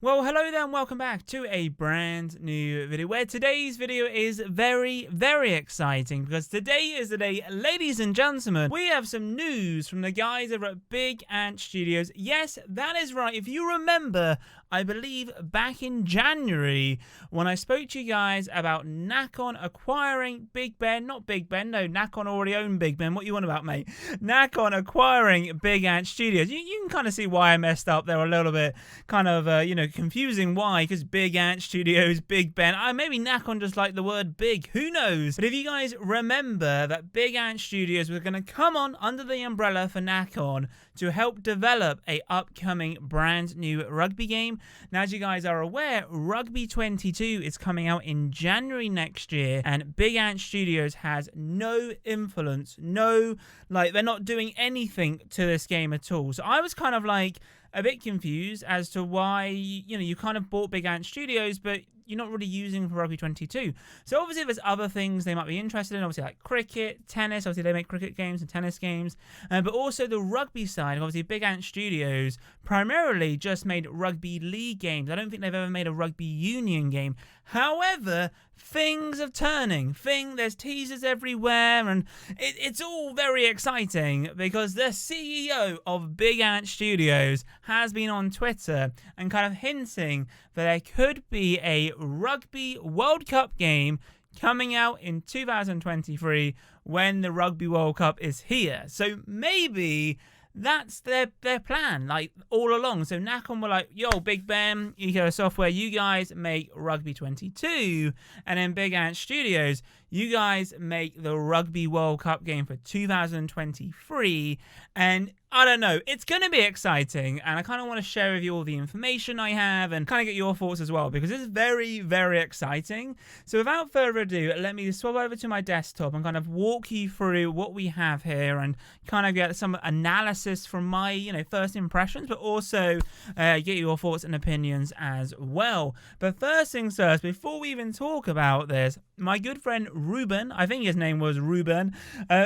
Well, hello there and welcome back to a brand new video where today's video is very, very exciting because today is the day, ladies and gentlemen, we have some news from the guys over at Big Ant Studios. Yes, that is right. If you remember, I believe back in January when I spoke to you guys about Nacon acquiring Big Ben, not Big Ben, no, Nacon already owned Big Ben. What you want about, mate? Nacon acquiring Big Ant Studios. You can kind of see why I messed up there a little bit, kind of, confusing why, because Big Ant Studios, Big Ben, maybe Nacon just like the word big, who knows? But if you guys remember that Big Ant Studios were going to come on under the umbrella for Nacon to help develop a upcoming brand new rugby game. Now, as you guys are aware, Rugby 22 is coming out in January next year, and Big Ant Studios has no influence, they're not doing anything to this game at all. So I was kind of like a bit confused as to why, you kind of bought Big Ant Studios, but you're not really using for Rugby 22. So obviously there's other things they might be interested in, obviously like cricket, tennis, obviously they make cricket games and tennis games, but also the rugby side. Obviously Big Ant Studios primarily just made rugby league games. I don't think they've ever made a rugby union game. However, things are turning. There's teasers everywhere, and it's all very exciting because the CEO of Big Ant Studios has been on Twitter and kind of hinting that there could be a Rugby World Cup game coming out in 2023 when the Rugby World Cup is here. So maybe that's their plan, like, all along. So Nacon were like, yo, Big Ben, Eco Software, you guys make Rugby 22, and then Big Ant Studios, you guys make the Rugby World Cup game for 2023, and I don't know, it's going to be exciting, and I kind of want to share with you all the information I have and kind of get your thoughts as well, because it's very, very exciting. So without further ado, let me swap over to my desktop and kind of walk you through what we have here and kind of get some analysis from my, first impressions, but also get your thoughts and opinions as well. But first things first, before we even talk about this, my good friend Ruben, I think his name was Ruben,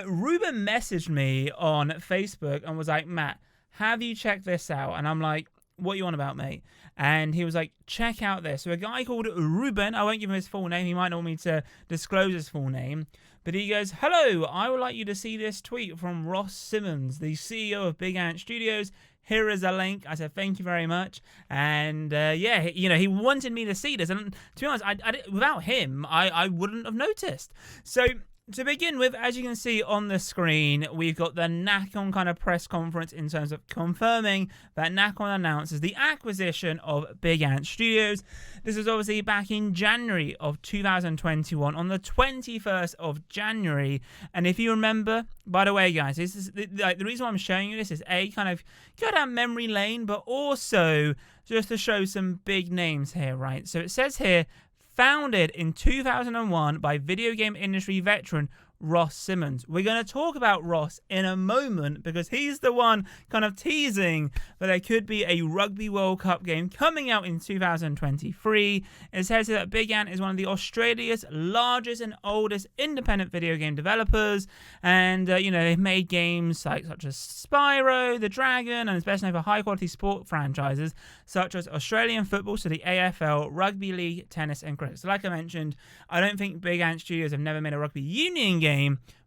Ruben messaged me on Facebook and was like, Matt, have you checked this out? And I'm like, what you on about, mate? And he was like, check out this. So a guy called Ruben, I won't give him his full name, he might not want me to disclose his full name, but he goes, hello, I would like you to see this tweet from Ross Simmons, the CEO of Big Ant Studios. Here is a link. I said, thank you very much. And he wanted me to see this. And to be honest, without him, I wouldn't have noticed. So to begin with, as you can see on the screen, we've got the Nacon kind of press conference in terms of confirming that Nacon announces the acquisition of Big Ant Studios. This was obviously back in January of 2021, on the 21st of January. And if you remember, by the way, guys, this is the reason why I'm showing you this is kind of go down memory lane, but also just to show some big names here, right? So it says here, founded in 2001 by video game industry veteran Ross Simmons. We're going to talk about Ross in a moment because he's the one kind of teasing that there could be a Rugby World Cup game coming out in 2023. It says that Big Ant is one of the Australia's largest and oldest independent video game developers, and they've made games such as Spyro, The Dragon, and it's best known for high quality sport franchises such as Australian football, so the AFL, rugby league, tennis, and cricket. So like I mentioned, I don't think Big Ant Studios have never made a rugby union game,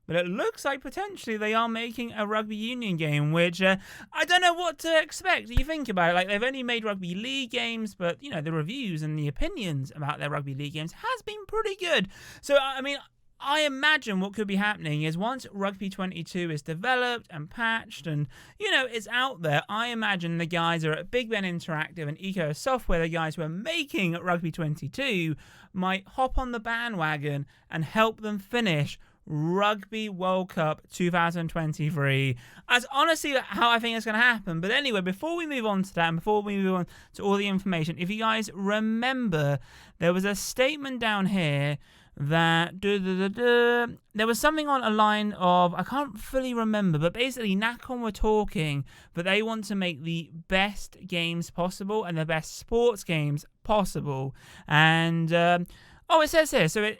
but it looks like potentially they are making a rugby union game, which I don't know what to expect. You think about it, like they've only made rugby league games, but the reviews and the opinions about their rugby league games has been pretty good. So I mean, I imagine what could be happening is once Rugby 22 is developed and patched and, it's out there, I imagine the guys are at Big Ben Interactive and Eco Software, the guys who are making Rugby 22, might hop on the bandwagon and help them finish Rugby World Cup 2023. That's honestly how I think it's going to happen. But anyway, before we move on to that and before we move on to all the information, if you guys remember, there was a statement down here that there was something on a line of, I can't fully remember, but basically Nacon were talking that they want to make the best games possible and the best sports games possible. And it says here, so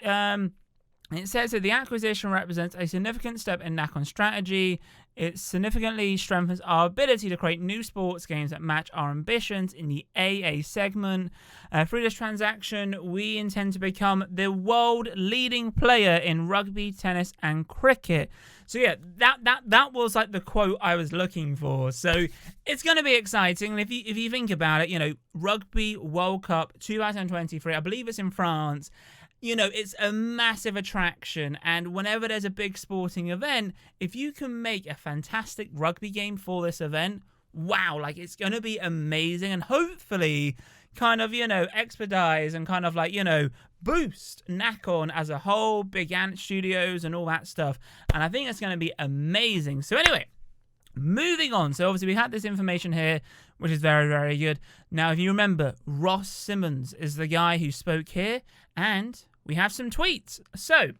It says that the acquisition represents a significant step in Nacon's strategy. It significantly strengthens our ability to create new sports games that match our ambitions in the AA segment. Through this transaction, we intend to become the world leading player in rugby, tennis, and cricket. So yeah, that was like the quote I was looking for. So it's going to be exciting. And if you think about it, you know, Rugby World Cup 2023, I believe it's in France. You know, it's a massive attraction, and whenever there's a big sporting event, if you can make a fantastic rugby game for this event, wow, like it's going to be amazing, and hopefully kind of, you know, expedite and kind of like, you know, boost Nacon as a whole, Big Ant Studios and all that stuff, and I think it's going to be amazing. So anyway, moving on. So obviously we had this information here, which is very, very good. Now, if you remember, Ross Simmons is the guy who spoke here, and we have some tweets. So,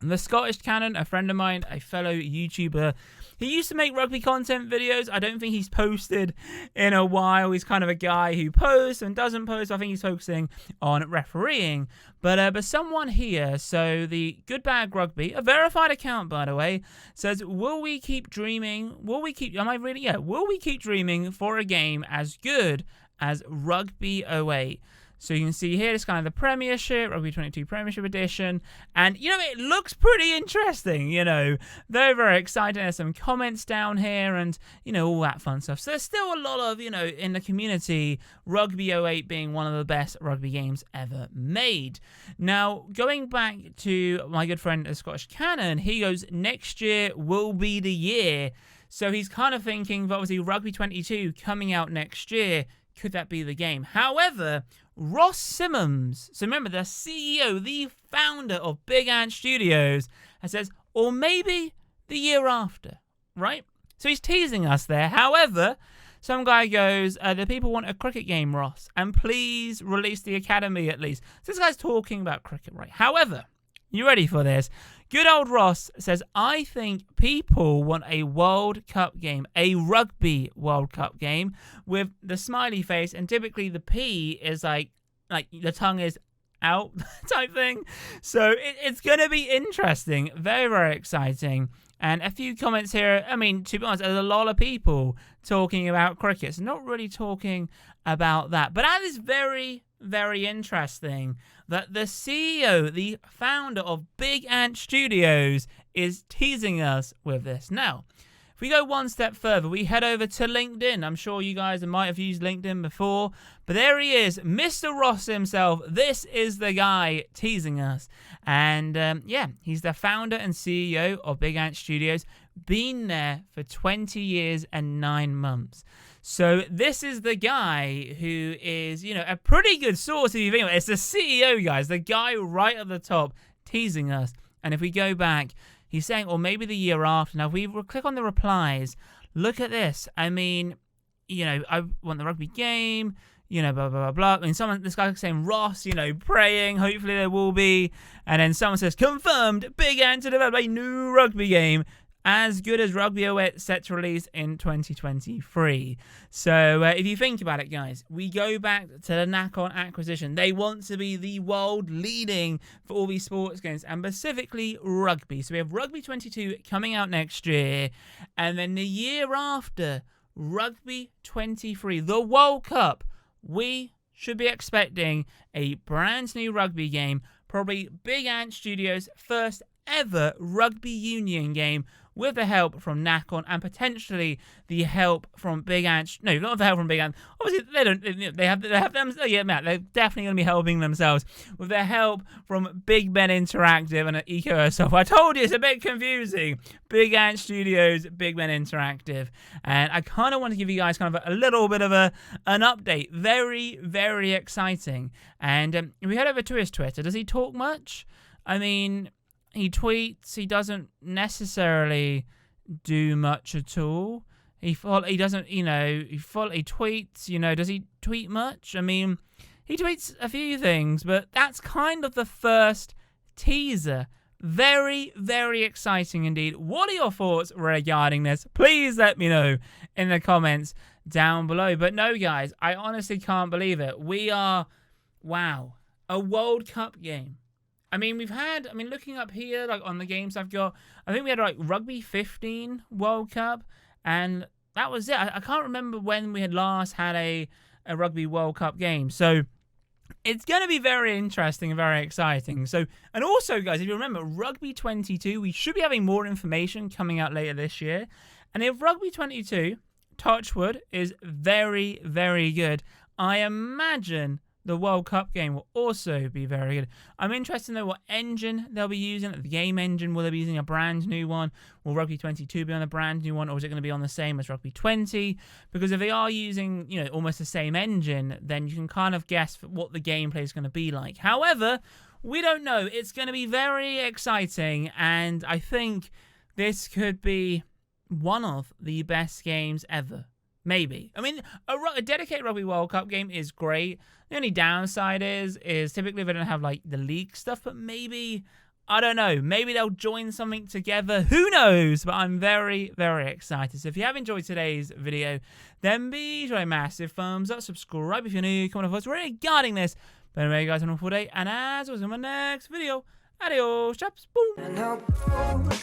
the Scottish Canon, a friend of mine, a fellow YouTuber, he used to make rugby content videos. I don't think he's posted in a while. He's kind of a guy who posts and doesn't post. I think he's focusing on refereeing. But someone here, so the Good Bag Rugby, a verified account, by the way, says, will we keep dreaming? Will we keep dreaming for a game as good as Rugby 08? So you can see here, it's kind of the Premiership, Rugby 22 Premiership Edition. And, you know, it looks pretty interesting, you know. Very, very exciting. There's some comments down here and, you know, all that fun stuff. So there's still a lot of, you know, in the community, Rugby 08 being one of the best rugby games ever made. Now, going back to my good friend, the Scottish Canon, he goes, next year will be the year. So he's kind of thinking, obviously, Rugby 22 coming out next year. Could that be the game? However, Ross Simmons, so remember the CEO, the founder of Big Ant Studios, says, or maybe the year after, right? So he's teasing us there. However, some guy goes, the people want a cricket game, Ross, and please release the academy at least. So this guy's talking about cricket, right? However, you ready for this? Good old Ross says, I think people want a World Cup game, a Rugby World Cup game with the smiley face, and typically the P is like the tongue is out type thing. So it's going to be interesting. Very, very exciting. And a few comments here. I mean, to be honest, there's a lot of people talking about cricket. So not really talking about that. But that is very, very interesting that the CEO, the founder of Big Ant Studios, is teasing us with this. Now, if we go one step further, we head over to LinkedIn. I'm sure you guys might have used LinkedIn before, but there he is, Mr. Ross himself. This is the guy teasing us. And yeah, he's the founder and CEO of Big Ant Studios, been there for 20 years and 9 months. So this is the guy who is, you know, a pretty good source if you think about it. It's the CEO, guys, the guy right at the top teasing us. And if we go back, he's saying, or maybe the year after. Now, if we click on the replies, look at this. I mean, you know, I want the rugby game, you know, blah, blah, blah, blah. I mean, this guy saying, Ross, you know, praying, hopefully there will be. And then someone says, confirmed, Big Ant to develop a new rugby game as good as Rugby 08, set to release in 2023. So if you think about it, guys, we go back to the Nacon acquisition. They want to be the world leading for all these sports games, and specifically rugby. So we have Rugby 22 coming out next year, and then the year after, Rugby 23, the World Cup. We should be expecting a brand new rugby game, probably Big Ant Studios' first ever rugby union game, with the help from Nacon and potentially the help from Big Ant. No, not the help from Big Ant. Obviously, they don't. They have them. Yeah, Matt. They're definitely going to be helping themselves with their help from Big Ben Interactive and Eco Software. I told you it's a bit confusing. Big Ant Studios, Big Ben Interactive, and I kind of want to give you guys kind of a little bit of an update. Very, very exciting. And we head over to his Twitter. Does he talk much? I mean, he tweets. He doesn't necessarily do much at all. He doesn't, you know, he tweets, you know, does he tweet much? I mean, he tweets a few things, but that's kind of the first teaser. Very, very exciting indeed. What are your thoughts regarding this? Please let me know in the comments down below. But no, guys, I honestly can't believe it. We are, wow, a World Cup game. I mean, looking up here, like on the games I've got, I think we had like Rugby 15 World Cup, and that was it. I can't remember when we had last had a Rugby World Cup game. So it's going to be very interesting and very exciting. So, and also, guys, if you remember, Rugby 22, we should be having more information coming out later this year. And if Rugby 22, touchwood, is very, very good, I imagine the World Cup game will also be very good. I'm interested to know what engine they'll be using. The game engine, will they be using a brand new one? Will Rugby 22 be on a brand new one, or is it going to be on the same as Rugby 20? Because if they are using, you know, almost the same engine, then you can kind of guess what the gameplay is going to be like. However, we don't know. It's going to be very exciting, and I think this could be one of the best games ever. Maybe. I mean, a dedicated Rugby World Cup game is great. The only downside is typically they don't have, like, the league stuff, but maybe, I don't know, maybe they'll join something together. Who knows? But I'm very, very excited. So if you have enjoyed today's video, then be sure to massive thumbs up, subscribe if you're new, comment on us regarding this. But anyway, guys, have a wonderful day, and as always, in my next video, adios, chaps, boom.